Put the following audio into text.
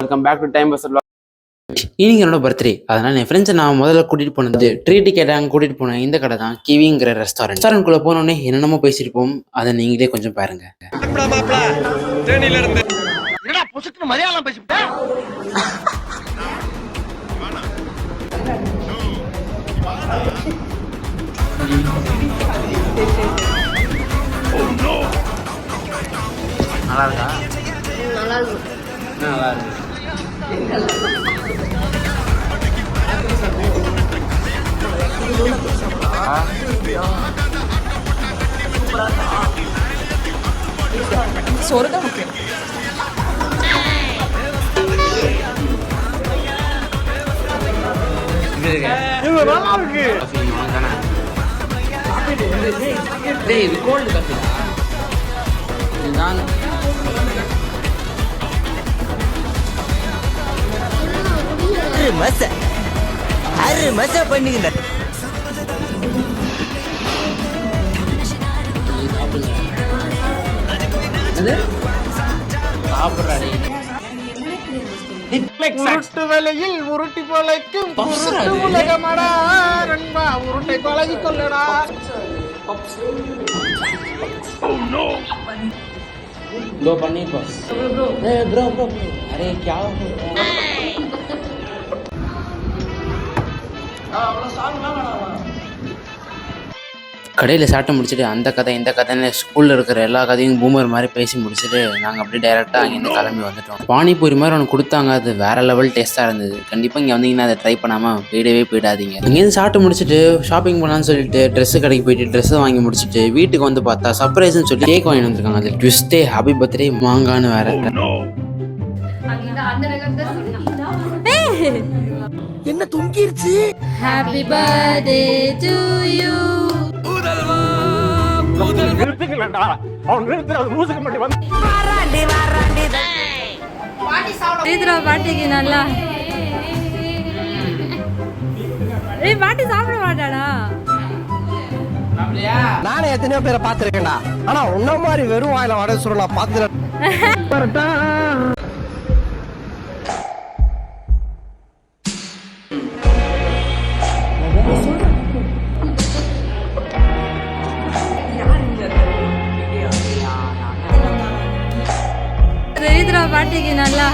Welcome back to time pass. இன்னைக்கு என்னோட birthday, அதனால என் ஃப்ரெண்ட்ஸை நான் முதல்ல கூட்டிட்டு போனது ட்ரீட்டு கேட்டாங்க. கூட்டிட்டு போனேன் இந்த கடை தான் கிவிங்கிற ரெஸ்டாரண்ட்குள்ள போனோடனே என்னென்னமோ பேசியிருப்போம். அதை நீங்களே கொஞ்சம் பாருங்க. நல்லா இருக்கா? நல்லா இருக்கு. நல்லா இருக்கு. சோறு தான் முக்கியம். இது கோல்டு காஃபி இதுதான். மசா பண்ணிக்கிட்ட உருட்டு வேலையில் உருட்டி கொலைக்கும் உலகமடா நண்பா, உருட்டை கொலகி கொள்ளடா. ப்ரோ பண்ணி ப்ரோ அரே क्या கடையில் சாட்டை முடிச்சுட்டு அந்த கதை இந்த கதைன்னு ஸ்கூலில் இருக்கிற எல்லா கதையும் பூமர் மாதிரி பேசி முடிச்சுட்டு நாங்கள் அப்படியே டைரெக்டாக அங்கேருந்து கிளம்பி வந்துட்டோம். பானிபூரி மாதிரி ஒன்று கொடுத்தாங்க, அது வேறு லெவல் டேஸ்ட்டாக இருந்தது. கண்டிப்பாக இங்கே வந்தீங்கன்னா அதை ட்ரை பண்ணாமல் போயிடாதீங்க. இங்கேருந்து சாப்பிட்டு முடிச்சுட்டு ஷாப்பிங் பண்ணலான்னு சொல்லிட்டு ட்ரெஸ்ஸு கடைக்கு போயிட்டு ட்ரெஸ்ஸை வாங்கி முடிச்சுட்டு வீட்டுக்கு வந்து பார்த்தா சர்ப்ரைஸ்ன்னு சொல்லி கேக் வாங்கி வந்துருக்காங்க. அது ட்விஸ்டே ஹாப்பி பர்த்டே மாங்கான்னு வேற. என்ன தூங்கிருச்சு? Happy birthday to you. பாட்டிக்கு நல்லா பாட்டி சாப்பிட மாட்டாடா. நானே எத்தனையோ பேரை பாத்துருக்கேன்டா, ஆனா உன்ன மாதிரி வெறும் வாயில வடை சுருள் நான் பாத்துல. பாட்டிக்கு நல்லா